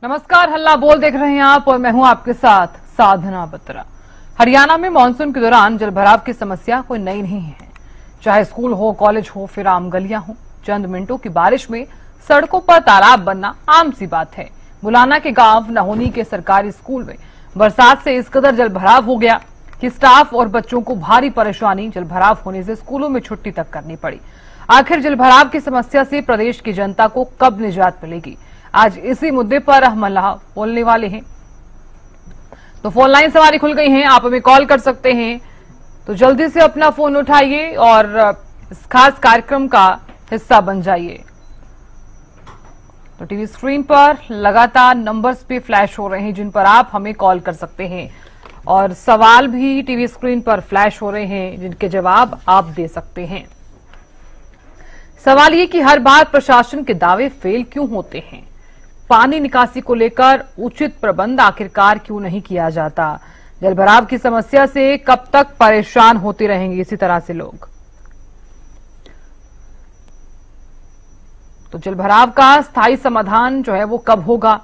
नमस्कार, हल्ला बोल देख रहे हैं आप और मैं हूं आपके साथ साधना बत्रा। हरियाणा में मानसून के दौरान जलभराव की समस्या कोई नई नहीं है। चाहे स्कूल हो, कॉलेज हो, फिर आम गलियां हो, चंद मिनटों की बारिश में सड़कों पर तालाब बनना आम सी बात है। बुलाना के गांव नहोनी के सरकारी स्कूल में बरसात से इस कदर जलभराव हो गया कि स्टाफ और बच्चों को भारी परेशानी, जलभराव होने से स्कूलों में छुट्टी तक करनी पड़ी। आखिर जलभराव की समस्या से प्रदेश की जनता को कब निजात मिलेगी? आज इसी मुद्दे पर हम बोलने वाले हैं। तो फोन लाइन हमारी खुल गई हैं, आप हमें कॉल कर सकते हैं, तो जल्दी से अपना फोन उठाइए और इस खास कार्यक्रम का हिस्सा बन जाइए। तो टीवी स्क्रीन पर लगातार नंबर्स पे फ्लैश हो रहे हैं जिन पर आप हमें कॉल कर सकते हैं और सवाल भी टीवी स्क्रीन पर फ्लैश हो रहे हैं जिनके जवाब आप दे सकते हैं। सवाल ये कि हर बार प्रशासन के दावे फेल क्यों होते हैं? पानी निकासी को लेकर उचित प्रबंध आखिरकार क्यों नहीं किया जाता? जलभराव की समस्या से कब तक परेशान होते रहेंगे इसी तरह से लोग? तो जलभराव का स्थायी समाधान जो है वो कब होगा?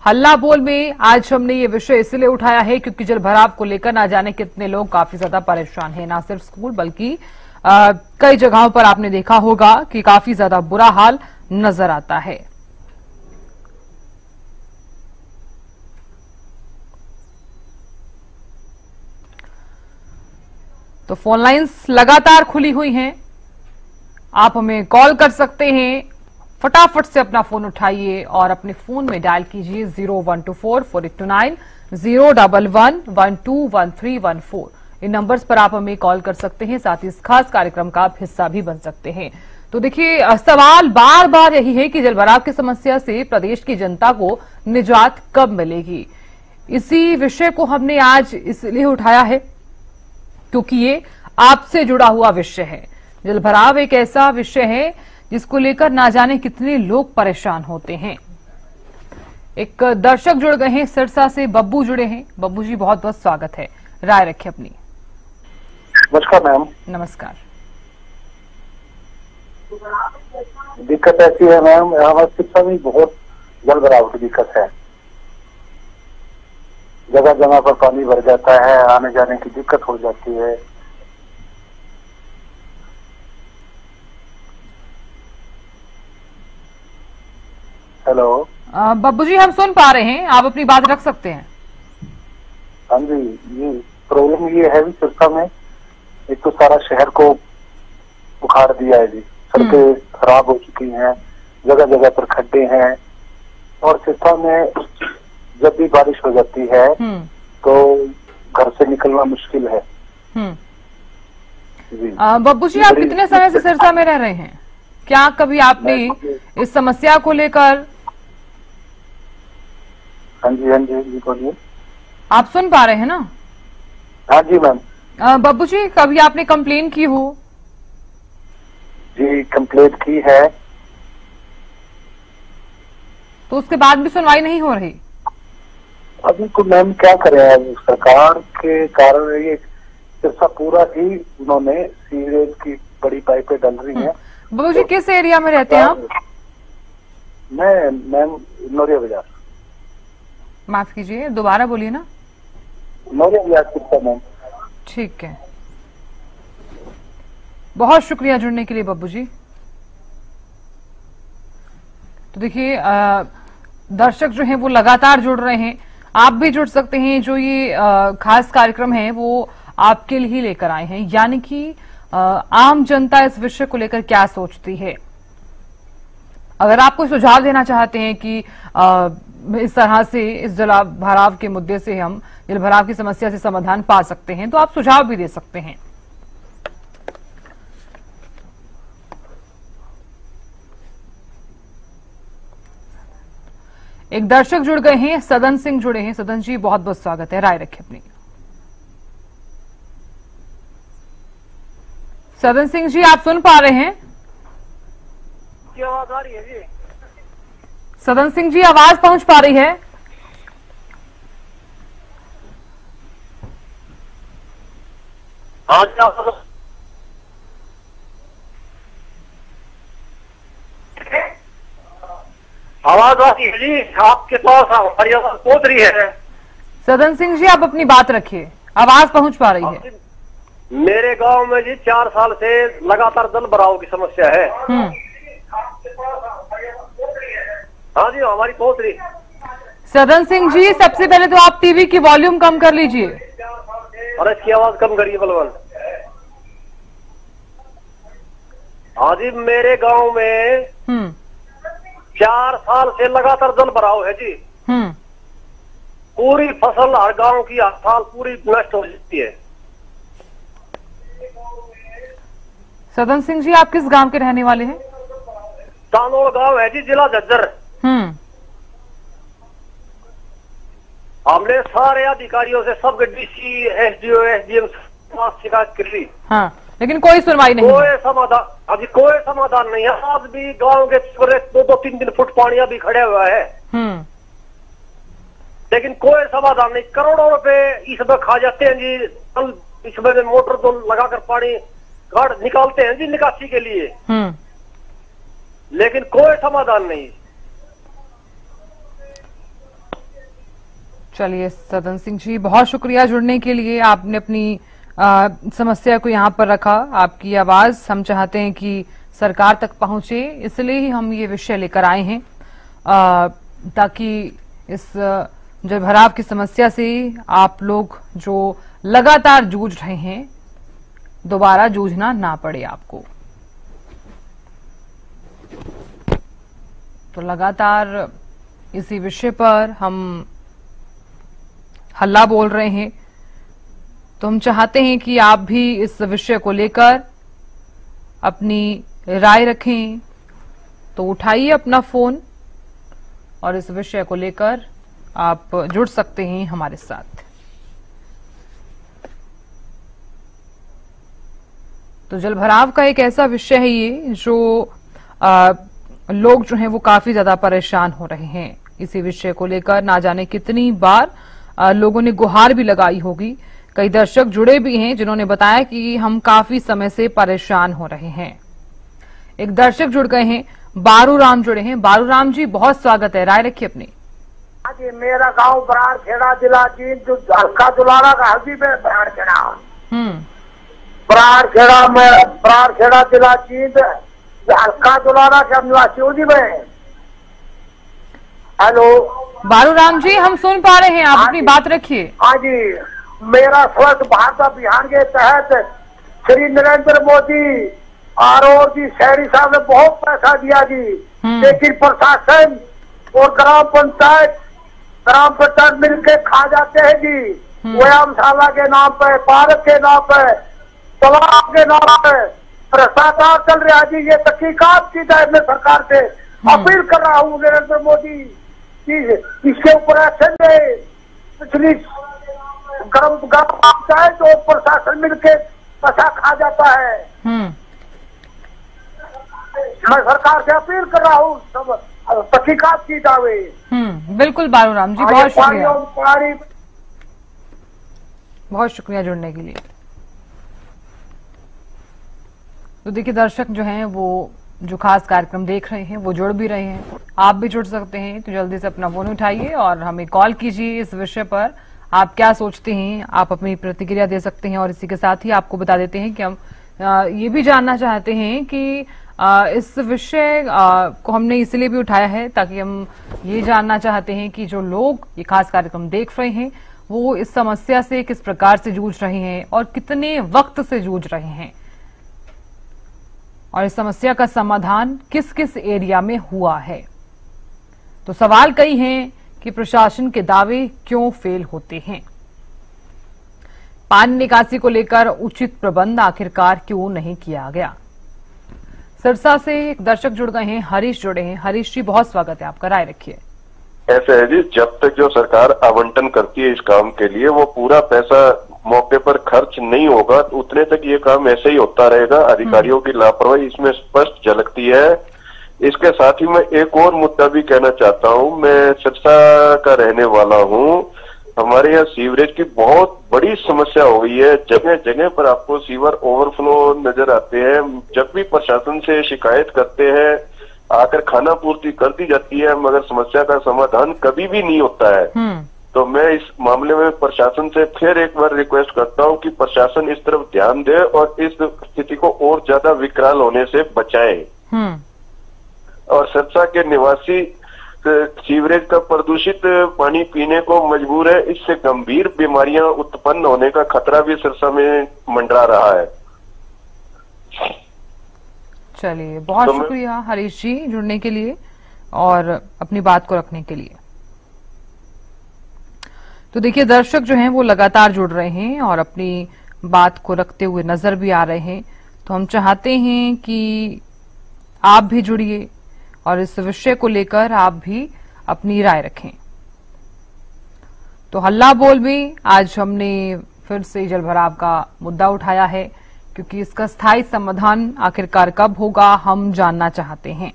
हल्ला बोल में आज हमने ये विषय इसलिए उठाया है क्योंकि जलभराव को लेकर ना जाने कितने लोग काफी ज्यादा परेशान हैं। ना सिर्फ स्कूल बल्कि कई जगहों पर आपने देखा होगा कि काफी ज्यादा बुरा हाल नजर आता है। तो फोन लाइंस लगातार खुली हुई हैं, आप हमें कॉल कर सकते हैं। फटाफट से अपना फोन उठाइए और अपने फोन में डायल कीजिए 0124-4829 011-121314। इन नंबर्स पर आप हमें कॉल कर सकते हैं, साथ ही इस खास कार्यक्रम का आप हिस्सा भी बन सकते हैं। तो देखिए, सवाल बार बार यही है कि जलभराव की समस्या से प्रदेश की जनता को निजात कब मिलेगी। इसी विषय को हमने आज इसलिए उठाया है क्योंकि ये आपसे जुड़ा हुआ विषय है। जलभराव एक ऐसा विषय है जिसको लेकर ना जाने कितने लोग परेशान होते हैं। एक दर्शक जुड़ गए हैं, सिरसा से बब्बू जुड़े हैं। बब्बू जी, बहुत बहुत स्वागत है, राय रखें अपनी। नमस्कार मैम। नमस्कार। दिक्कत ऐसी है मैम, हमारे शिक्षा में बहुत जलभराव की दिक्कत है। जगह जगह पर पानी भर जाता है, आने जाने की दिक्कत हो जाती है। हेलो बब्बू जी, हम सुन पा रहे हैं, आप अपनी बात रख सकते हैं। हाँ जी, ये प्रॉब्लम ये है भी सिरसा में एक तो सारा शहर को उखाड़ दिया है जी। सड़कें खराब हो चुकी हैं, जगह जगह पर खड्डे हैं और सिरसा में जब भी बारिश हो जाती है तो घर से निकलना मुश्किल है। बब्बू जी, आप कितने समय से सिरसा में रह रहे हैं? क्या कभी आपने इस समस्या को लेकर? हाँ जी बोलिए। आप सुन पा रहे हैं ना? हाँ जी मैम। बब्बू जी, कभी आपने कंप्लेन की हो? जी, कंप्लेंट की है। तो उसके बाद भी सुनवाई नहीं हो रही? अभी को मैम क्या करें, अब सरकार के कारण ये सिरसा पूरा ही उन्होंने सीवरेज की बड़ी पाइपें डल रही हैं। बब्बू जी, किस एरिया में रहते हैं आप? मैं मैम नौरिया बाजार। माफ कीजिए, दोबारा बोलिए ना। नौरिया बाजार सिरसा मैम। ठीक है, बहुत शुक्रिया जुड़ने के लिए बब्बू जी। तो देखिए, दर्शक जो हैं वो लगातार जुड़ रहे हैं, आप भी जुड़ सकते हैं। जो ये खास कार्यक्रम है वो आपके लिए ही लेकर आए हैं, यानी कि आम जनता इस विषय को लेकर क्या सोचती है। अगर आप कोई सुझाव देना चाहते हैं कि इस तरह से इस जलभराव के मुद्दे से हम जलभराव की समस्या से समाधान पा सकते हैं, तो आप सुझाव भी दे सकते हैं। एक दर्शक जुड़ गए हैं, सदन सिंह जुड़े हैं। सदन जी, बहुत बहुत स्वागत है, राय रखें अपनी। सदन सिंह जी, आप सुन पा रहे हैं? क्या आवाज आ रही है जी? सदन सिंह जी, आवाज पहुंच पा रही है? हाँ, आवाज आती है जी, आपके पास हमारी आवाज पहुंच रही है। सदन सिंह जी, आप अपनी बात रखिए, आवाज पहुंच पा रही है। मेरे गांव में जी 4 साल से लगातार जल भराव की समस्या है। हाँ जी, हमारी पहुंच रही। सदन सिंह जी, सबसे पहले तो आप टीवी की वॉल्यूम कम कर लीजिए। और इसकी आवाज कम करिए बलवंत। हाँ जी, मेरे गांव में 4 साल से लगातार जल भराव है जी। पूरी फसल हर गांव की हर साल पूरी नष्ट हो जाती है। सदन सिंह जी, आप किस गांव के रहने वाले हैं? तानोड़ गांव है जी, जिला झज्जर। हमने सारे अधिकारियों से, सब डीसी, एसडीओ, एसडीएम शिकायत कर ली। हाँ, लेकिन कोई सुनवाई नहीं, कोई समाधान, अभी कोई समाधान नहीं है। आज भी गांव के 2-3 फुट पानी भी खड़े हुआ है, लेकिन कोई समाधान नहीं। करोड़ों रुपए इसमें खा जाते हैं जी। इसमें मोटर तो लगाकर पानी गाड़ निकालते हैं जी निकासी के लिए, लेकिन कोई समाधान नहीं। चलिए सदन सिंह जी, बहुत शुक्रिया जुड़ने के लिए। आपने अपनी समस्या को यहाँ पर रखा। आपकी आवाज हम चाहते हैं कि सरकार तक पहुंचे, इसलिए ही हम ये विषय लेकर आए हैं, ताकि इस जलभराव की समस्या से आप लोग जो लगातार जूझ रहे हैं, दोबारा जूझना ना पड़े आपको। तो लगातार इसी विषय पर हम हल्ला बोल रहे हैं। तो हम चाहते हैं कि आप भी इस विषय को लेकर अपनी राय रखें, तो उठाइए अपना फोन और इस विषय को लेकर आप जुड़ सकते हैं हमारे साथ। तो जलभराव का एक ऐसा विषय है ये जो लोग जो हैं वो काफी ज्यादा परेशान हो रहे हैं। इसी विषय को लेकर ना जाने कितनी बार लोगों ने गुहार भी लगाई होगी। कई दर्शक जुड़े भी हैं जिन्होंने बताया कि हम काफी समय से परेशान हो रहे हैं। एक दर्शक जुड़ गए हैं, बारू राम जुड़े हैं। बारू राम जी, बहुत स्वागत है, राय रखिए अपनी। हाँ जी, मेरा गांव बराड़ खेड़ा, जिला जींद, जो हल्का दुलारा का हल्दी में बराड़ खेड़ा। बराड़ खेड़ा जिला जींद, हल्का दुलारा के निवासी हूँ जी मैं। हेलो बारू राम जी, हम सुन पा रहे हैं, आप अपनी बात रखिए। हाँ जी, मेरा स्वच्छ भारत अभियान के तहत श्री नरेंद्र मोदी और जी शहरी साहब ने बहुत पैसा दिया जी, लेकिन प्रशासन और ग्राम पंचायत मिलकर खा जाते हैं जी। व्यायामशाला के नाम पे, पार्क के नाम पे, तालाब के नाम पे भ्रष्टाचार चल रहा है जी। ये तहकीकात की जाए। मैं सरकार से अपील कर रहा हूँ नरेंद्र मोदी की, इसके ऊपर एक्शन ले। पिछली ग्राम पंचायत और प्रशासन मिलकर पैसा खा जाता है। मैं सरकार से अपील कर रहा हूँ, सब तहकीकात की जावे। बिल्कुल बारू राम जी, बहुत शुक्रिया, बहुत शुक्रिया जुड़ने के लिए। तो देखिए, दर्शक जो हैं वो जो खास कार्यक्रम देख रहे हैं वो जुड़ भी रहे हैं। आप भी जुड़ सकते हैं, तो जल्दी से अपना फोन उठाइए और हमें कॉल कीजिए। इस विषय पर आप क्या सोचते हैं, आप अपनी प्रतिक्रिया दे सकते हैं। और इसी के साथ ही आपको बता देते हैं कि हम ये भी जानना चाहते हैं कि इस विषय को हमने इसलिए भी उठाया है ताकि हम ये जानना चाहते हैं कि जो लोग ये खास कार्यक्रम देख रहे हैं वो इस समस्या से किस प्रकार से जूझ रहे हैं और कितने वक्त से जूझ रहे हैं, और इस समस्या का समाधान किस किस एरिया में हुआ है। तो सवाल कई हैं कि प्रशासन के दावे क्यों फेल होते हैं, पानी निकासी को लेकर उचित प्रबंध आखिरकार क्यों नहीं किया गया। सिरसा से एक दर्शक जुड़ गए हैं, हरीश जुड़े हैं। हरीश जी, बहुत स्वागत है आपका, राय रखिए। ऐसे है जी, जब तक जो सरकार आवंटन करती है इस काम के लिए वो पूरा पैसा मौके पर खर्च नहीं होगा, उतने तक ये काम ऐसे ही होता रहेगा। अधिकारियों की लापरवाही इसमें स्पष्ट झलकती है। इसके साथ ही मैं एक और मुद्दा भी कहना चाहता हूं। मैं सिरसा का रहने वाला हूं। हमारे यहाँ सीवरेज की बहुत बड़ी समस्या हो गई है। जगह जगह पर आपको सीवर ओवरफ्लो नजर आते हैं। जब भी प्रशासन से शिकायत करते हैं आकर खाना पूर्ति कर दी जाती है, मगर समस्या का समाधान कभी भी नहीं होता है। तो मैं इस मामले में प्रशासन से फिर एक बार रिक्वेस्ट करता हूं कि प्रशासन इस तरफ ध्यान दे और इस स्थिति को और ज्यादा विकराल होने से बचाए। और सिरसा के निवासी सीवरेज का प्रदूषित पानी पीने को मजबूर है, इससे गंभीर बीमारियां उत्पन्न होने का खतरा भी सिरसा में मंडरा रहा है। चलिए, बहुत शुक्रिया हरीश जी जुड़ने के लिए और अपनी बात को रखने के लिए। तो देखिए, दर्शक जो हैं वो लगातार जुड़ रहे हैं और अपनी बात को रखते हुए नजर भी आ रहे हैं। तो हम चाहते हैं कि आप भी जुड़िए और इस विषय को लेकर आप भी अपनी राय रखें। तो हल्ला बोल में आज हमने फिर से जलभराव का मुद्दा उठाया है, क्योंकि इसका स्थायी समाधान आखिरकार कब होगा हम जानना चाहते हैं।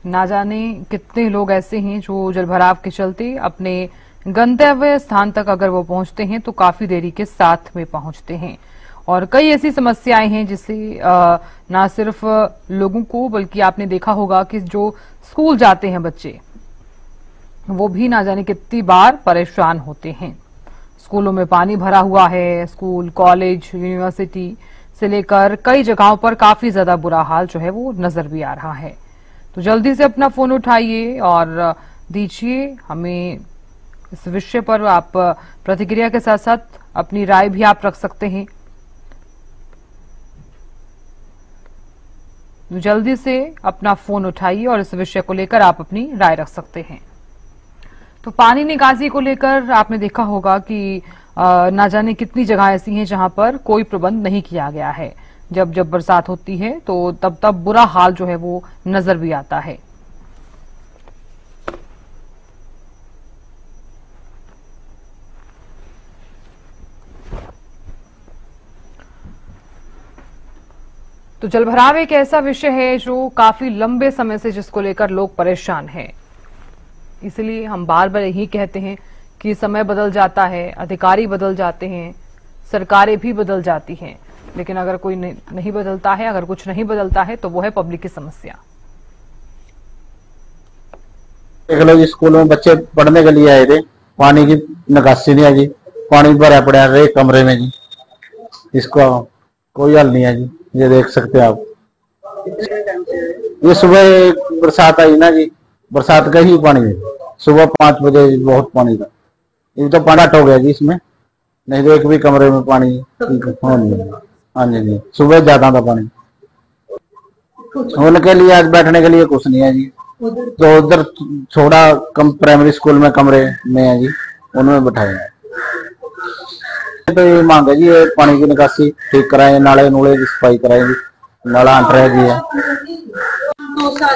ना जाने कितने लोग ऐसे हैं जो जलभराव के चलते अपने गंतव्य स्थान तक अगर वो पहुंचते हैं तो काफी देरी के साथ में पहुंचते हैं। और कई ऐसी समस्याएं हैं जिससे ना सिर्फ लोगों को, बल्कि आपने देखा होगा कि जो स्कूल जाते हैं बच्चे, वो भी ना जाने कितनी बार परेशान होते हैं। स्कूलों में पानी भरा हुआ है। स्कूल, कॉलेज, यूनिवर्सिटी से लेकर कई जगहों पर काफी ज्यादा बुरा हाल जो है वो नजर भी आ रहा है। तो जल्दी से अपना फोन उठाइए और दीजिए हमें इस विषय पर। आप प्रतिक्रिया के साथ साथ अपनी राय भी आप रख सकते हैं। जल्दी से अपना फोन उठाइए और इस विषय को लेकर आप अपनी राय रख सकते हैं। तो पानी निकासी को लेकर आपने देखा होगा कि ना जाने कितनी जगह ऐसी हैं जहां पर कोई प्रबंध नहीं किया गया है। जब जब बरसात होती है तो तब बुरा हाल जो है वो नजर भी आता है। तो जलभराव एक ऐसा विषय है जो काफी लंबे समय से जिसको लेकर लोग परेशान हैं। इसलिए हम बार बार यही कहते हैं कि समय बदल जाता है, अधिकारी बदल जाते हैं, सरकारें भी बदल जाती हैं, लेकिन अगर कोई नहीं बदलता है, अगर कुछ नहीं बदलता है तो वो है पब्लिक की समस्या। देख लो जी, स्कूल में बच्चे पढ़ने के लिए आए थे, पानी की निकासी नहीं है जी, पानी भरा पड़ा है एक कमरे में जी, इसका कोई हल नहीं है जी। ये देख सकते हैं आप, ये सुबह बरसात आई ना जी, बरसात का ही पानी है, सुबह 5 बजे बहुत पानी था। ये तो पानी हो गया जी इसमें, नहीं तो एक भी कमरे में पानी नहीं। हाँ जी, सुबह ज्यादा था पानी, होने के लिए आज बैठने के लिए कुछ नहीं है जी। तो उधर छोड़ा कम प्राइमरी स्कूल में कमरे में है जी, उनमें बैठाया है। तो ये मांग है जी, ये पानी की निकासी ठीक कराए, नाले नूले की सफाई कराए जी, नाला अंटर जी है।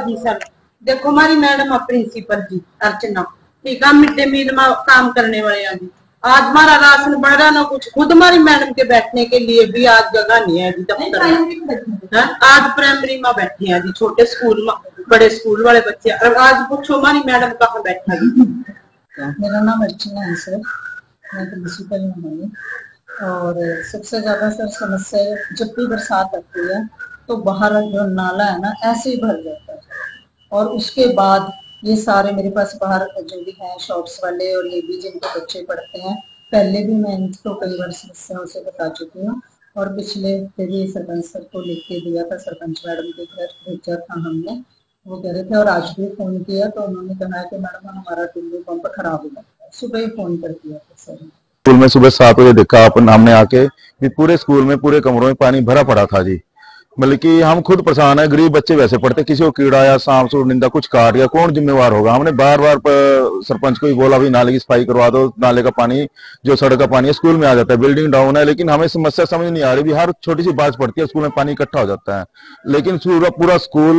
जी सर, देखो हमारी मैडम प्रिंसिपल जी अर्चना, ठीक है, मिड डे मील में काम करने वाले हैं जी। आज हमारा राशन बढ़ रहा ना कुछ, खुद हमारी मैडम के बैठने के लिए भी आज जगह नहीं है जी दफ्तर में। आज प्राइमरी में बैठे हैं जी, छोटे स्कूल में, बड़े स्कूल वाले बच्चे। आज पूछो हमारी मैडम कहाँ बैठा जी। मेरा नाम अर्चना है सर, मैं प्रिंसिपल हूँ। और सबसे ज्यादा सर समस्या जब भी बरसात आती है तो बाहर जो नाला है ना ऐसे ही भर जाता है, और उसके बाद ये सारे मेरे पास बाहर जो भी हैं शॉप्स वाले और ये भी जिनके बच्चे पढ़ते हैं, पहले भी मैं इनको कई बार समस्याओं से बता चुकी हूँ। और पिछले भी सरपंच सर को लिख के दिया था, सरपंच मैडम के घर भेजा था हमने, वो कह रहे थे। और आज भी फोन किया तो उन्होंने कहा कि मैडम हमारा टुल्लू पंप खराब हो जाता है। सुबह ही फोन कर दिया था सर। स्कूल में सुबह 7 बजे देखा अपन हमने आके भी पूरे स्कूल में पूरे कमरों में पानी भरा पड़ा था जी। मतलब कि हम खुद परेशान है, गरीब बच्चे वैसे पढ़ते, किसी को कीड़ा या सांप सूर निंदा कुछ काट गया, कौन जिम्मेवार होगा। हमने बार बार सरपंच को भी बोला भी नाले की सफाई करवा दो, नाले का पानी जो सड़क का पानी है स्कूल में आ जाता है, बिल्डिंग डाउन है, लेकिन हमें समस्या समझ नहीं आ रही भी हर छोटी सी बात पड़ती है स्कूल में पानी इकट्ठा हो जाता है। लेकिन पूरा स्कूल,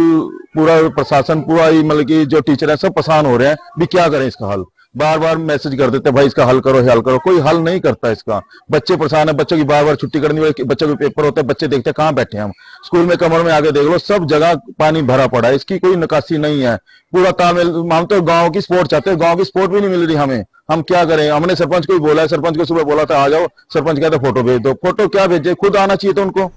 पूरा प्रशासन, पूरा ही मतलब कि जो टीचर है सब परेशान हो रहे हैं भी क्या करें इसका हल। बार बार मैसेज कर देते भाई इसका हल करो, हल करो, कोई हल नहीं करता इसका। बच्चे परेशान है, बच्चों की बार बार छुट्टी करनी पड़ती, बच्चों के पेपर होते हैं, बच्चे देखते हैं कहाँ बैठे हैं हम। स्कूल में कमर में आगे देख लो, सब जगह पानी भरा पड़ा है, इसकी कोई निकासी नहीं है। पूरा तालमेल, हम तो गांव की स्पोर्ट चाहते हैं, गांव की स्पोर्ट भी नहीं मिल रही हमें। हम क्या करें? हमने सरपंच को ही बोला है, सरपंच को सुबह बोला था आ जाओ, सरपंच कहता फोटो भेज दो। फोटो क्या भेजे? खुद आना चाहिए था उनको।